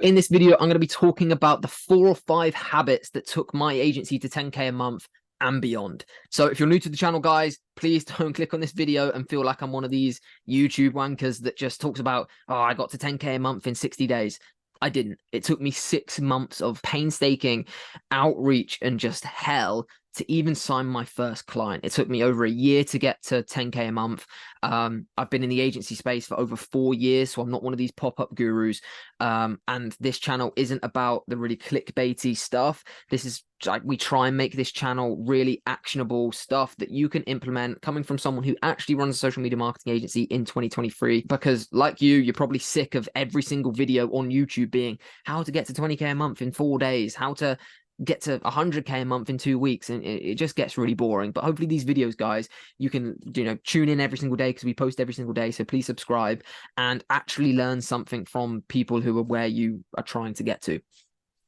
In this video, I'm going to be talking about the 4 or 5 habits that took my agency to 10K a month and beyond. So if you're new to the channel, guys, please don't click on this video and feel like I'm one of these YouTube wankers that just talks about, oh, I got to 10K a month in 60 days. I didn't. It took me 6 months of painstaking outreach and just hell to even sign my first client. It took me over a year to get to 10K a month. I've been in the agency space for over 4 years, so I'm not one of these pop-up gurus. And this channel isn't about the really clickbaity stuff. This is like, we try and make this channel really actionable stuff that you can implement coming from someone who actually runs a social media marketing agency in 2023. Because like you're probably sick of every single video on YouTube being how to get to 20K a month in 4 days, how to get to 100K a month in 2 weeks, and it just gets really boring. But hopefully these videos, guys, you can tune in every single day, because we post every single day. So please subscribe and actually learn something from people who are where you are trying to get to.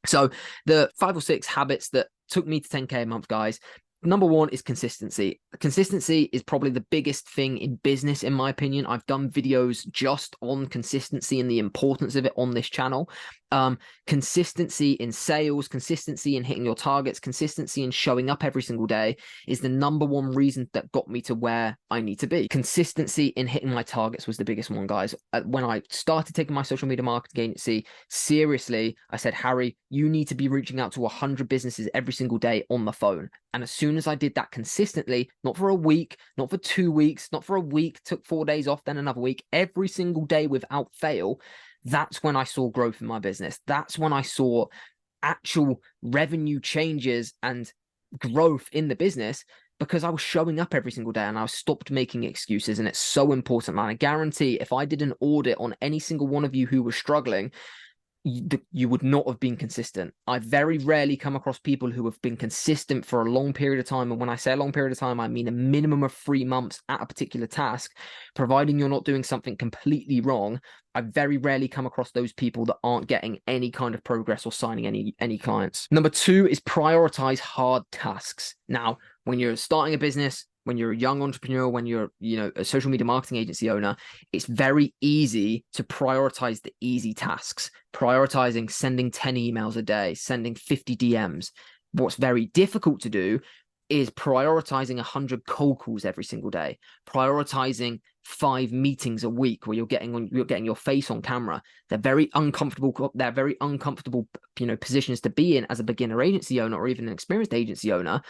So the 5 or 6 habits that took me to 10K a month, guys. Number 1 is consistency. Consistency is probably the biggest thing in business, in my opinion. I've done videos just on consistency and the importance of it on this channel. Consistency in sales, consistency in hitting your targets, consistency in showing up every single day is the number 1 reason that got me to where I need to be. Consistency in hitting my targets was the biggest one, guys. When I started taking my social media marketing agency seriously, I said, Harry, you need to be reaching out to 100 businesses every single day on the phone. And as soon as I did that consistently, not for a week, not for 2 weeks, not for a week, took 4 days off, then another week, every single day without fail, that's when I saw growth in my business. That's when I saw actual revenue changes and growth in the business, because I was showing up every single day and I stopped making excuses. And it's so important, man. I guarantee if I did an audit on any single one of you who was struggling, you would not have been consistent. I very rarely come across people who have been consistent for a long period of time. And when I say a long period of time, I mean a minimum of 3 months at a particular task, providing you're not doing something completely wrong. I very rarely come across those people that aren't getting any kind of progress or signing any clients. Number 2 is prioritize hard tasks. Now, when you're starting a business, when you're a young entrepreneur, when you're, a social media marketing agency owner, it's very easy to prioritize the easy tasks, prioritizing sending 10 emails a day, sending 50 DMs. What's very difficult to do is prioritizing 100 cold calls every single day, prioritizing 5 meetings a week where you're getting your face on camera. They're very uncomfortable positions to be in as a beginner agency owner or even an experienced agency owner.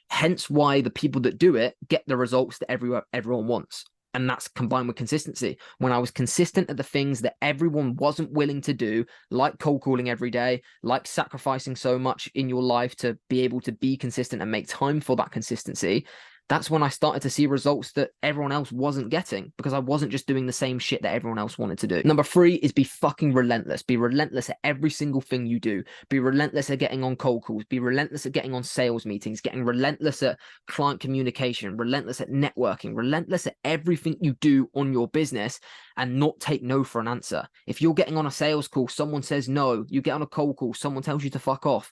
Hence why the people that do it get the results that everyone wants. And that's combined with consistency. When I was consistent at the things that everyone wasn't willing to do, like cold calling every day, like sacrificing so much in your life to be able to be consistent and make time for that consistency, that's when I started to see results that everyone else wasn't getting, because I wasn't just doing the same shit that everyone else wanted to do. Number 3 is be fucking relentless. Be relentless at every single thing you do. Be relentless at getting on cold calls. Be relentless at getting on sales meetings, getting relentless at client communication, relentless at networking, relentless at everything you do on your business, and not take no for an answer. If you're getting on a sales call, someone says no, you get on a cold call, someone tells you to fuck off,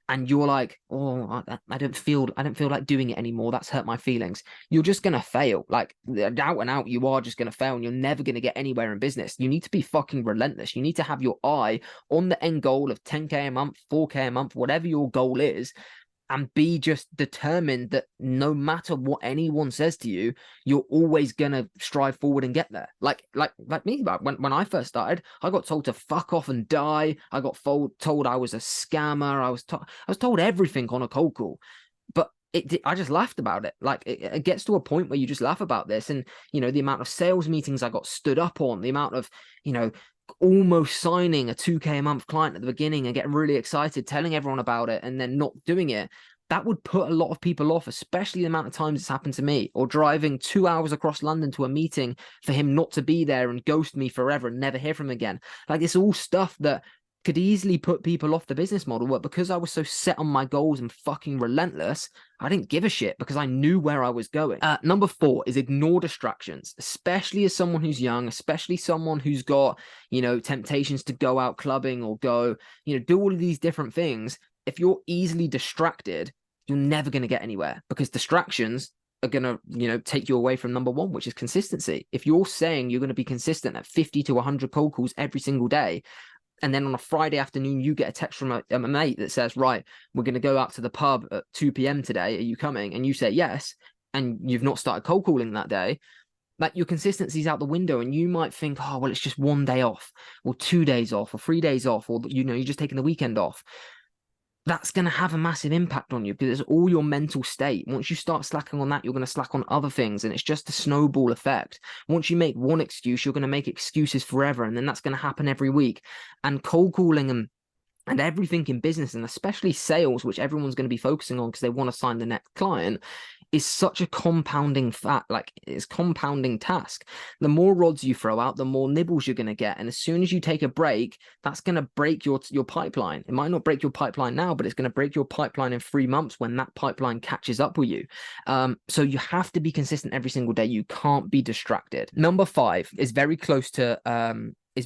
and you're like, oh, I don't feel like doing it anymore, that's hurt my feelings, you're just gonna fail. Like, out and out, you are just gonna fail, and you're never gonna get anywhere in business. You need to be fucking relentless. You need to have your eye on the end goal of 10K a month, 4K a month, whatever your goal is, and be just determined that no matter what anyone says to you, you're always gonna strive forward and get there. Like me, when I first started, I got told to fuck off and die. I got told I was a scammer. I was told everything on a cold call, but I just laughed about it. Like, it gets to a point where you just laugh about this, and the amount of sales meetings I got stood up on, the amount of almost signing a 2K a month client at the beginning and getting really excited, telling everyone about it, and then not doing it. That would put a lot of people off, especially the amount of times it's happened to me. Or driving 2 hours across London to a meeting for him not to be there and ghost me forever and never hear from him again. Like, it's all stuff that could easily put people off the business model, but because I was so set on my goals and fucking relentless, I didn't give a shit, because I knew where I was going. Number 4 is ignore distractions, especially as someone who's young, especially someone who's got, temptations to go out clubbing or go, do all of these different things. If you're easily distracted, you're never going to get anywhere, because distractions are going to, take you away from number 1, which is consistency. If you're saying you're going to be consistent at 50 to 100 cold calls every single day, And then on a Friday afternoon, you get a text from a mate that says, right, we're going to go out to the pub at 2 p.m. today. Are you coming? And you say yes. And you've not started cold calling that day. Like, your consistency's out the window, and you might think, oh, well, it's just 1 day off or 2 days off or 3 days off, or, you're just taking the weekend off. That's going to have a massive impact on you, because it's all your mental state. Once you start slacking on that, you're going to slack on other things, and it's just a snowball effect. Once you make one excuse, you're going to make excuses forever, and then that's going to happen every week. And cold calling and everything in business, and especially sales, which everyone's going to be focusing on because they want to sign the next client, is such a compounding it's compounding task. The more rods you throw out, the more nibbles you're going to get. And as soon as you take a break, that's going to break your pipeline. It might not break your pipeline now, but it's going to break your pipeline in 3 months when that pipeline catches up with you. So you have to be consistent every single day. You can't be distracted. Number 5 is very close to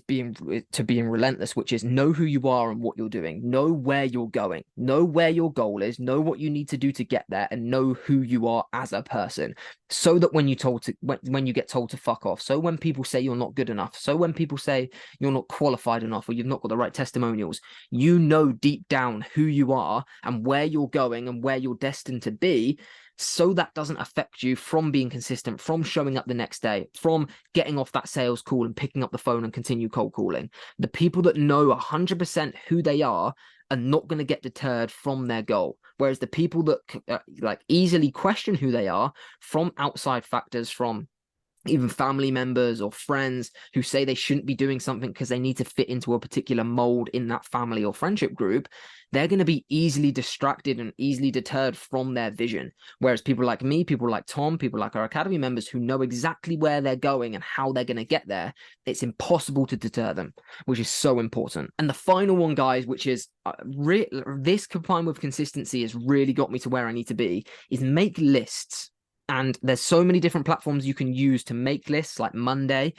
being relentless, which is know who you are and what you're doing, know where you're going, know where your goal is, know what you need to do to get there, and know who you are as a person, so that when you get told to fuck off, so when people say you're not good enough, so when people say you're not qualified enough or you've not got the right testimonials, you know deep down who you are and where you're going and where you're destined to be, so that doesn't affect you from being consistent, from showing up the next day, from getting off that sales call and picking up the phone and continue cold calling. The people that know 100% who they are not going to get deterred from their goal. Whereas the people that easily question who they are from outside factors, from even family members or friends who say they shouldn't be doing something because they need to fit into a particular mold in that family or friendship group, they're going to be easily distracted and easily deterred from their vision. Whereas people like me, people like Tom, people like our academy members who know exactly where they're going and how they're going to get there, it's impossible to deter them, which is so important. And the final one, guys, which is this combined with consistency has really got me to where I need to be, is make lists. And there's so many different platforms you can use to make lists, like Monday.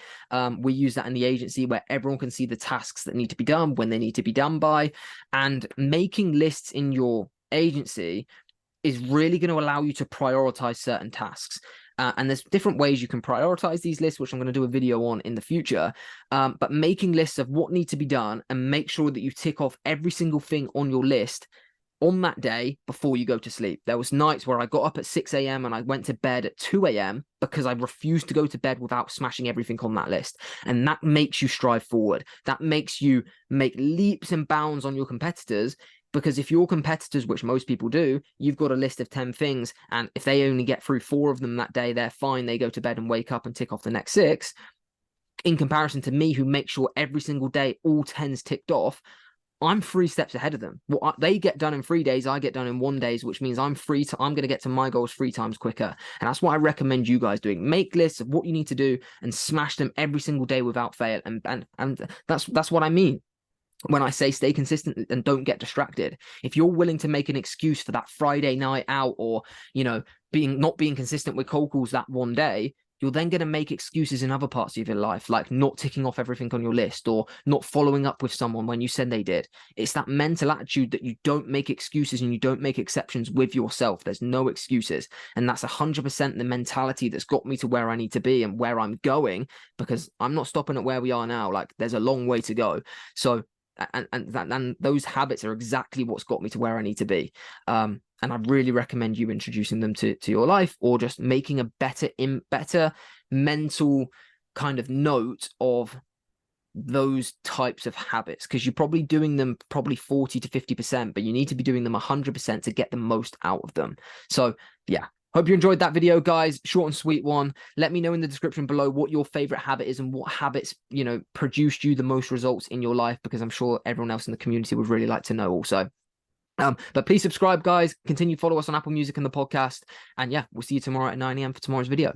We use that in the agency, where everyone can see the tasks that need to be done, when they need to be done by. And making lists in your agency is really going to allow you to prioritize certain tasks. And there's different ways you can prioritize these lists, which I'm going to do a video on in the future. But making lists of what needs to be done, and make sure that you tick off every single thing on your list on that day before you go to sleep. There was nights where I got up at 6 a.m. and I went to bed at 2 a.m. because I refused to go to bed without smashing everything on that list. And that makes you strive forward. That makes you make leaps and bounds on your competitors, because if your competitors, which most people do, you've got a list of 10 things, and if they only get through 4 of them that day, they're fine. They go to bed and wake up and tick off the next 6. In comparison to me, who makes sure every single day all 10's ticked off, I'm 3 steps ahead of them. What they get done in 3 days, I get done in 1 day, which means I'm going to get to my goals 3 times quicker. And that's what I recommend you guys doing. Make lists of what you need to do and smash them every single day without fail. And that's what I mean when I say stay consistent and don't get distracted. If you're willing to make an excuse for that Friday night out, or, not being consistent with cold calls that 1 day, you're then going to make excuses in other parts of your life, like not ticking off everything on your list, or not following up with someone when you said they did. It's that mental attitude that you don't make excuses and you don't make exceptions with yourself. There's no excuses. And that's 100% the mentality that's got me to where I need to be and where I'm going, because I'm not stopping at where we are now. Like, there's a long way to go. So, and those habits are exactly what's got me to where I need to be. And I really recommend you introducing them to your life, or just making a better mental kind of note of those types of habits, because you're probably doing them 40 to 50%, but you need to be doing them 100% to get the most out of them. So yeah, hope you enjoyed that video, guys. Short and sweet one. Let me know in the description below what your favorite habit is and what habits, produced you the most results in your life, because I'm sure everyone else in the community would really like to know also. But please subscribe, guys. Continue to follow us on Apple Music and the podcast. And yeah, we'll see you tomorrow at 9 a.m. for tomorrow's video.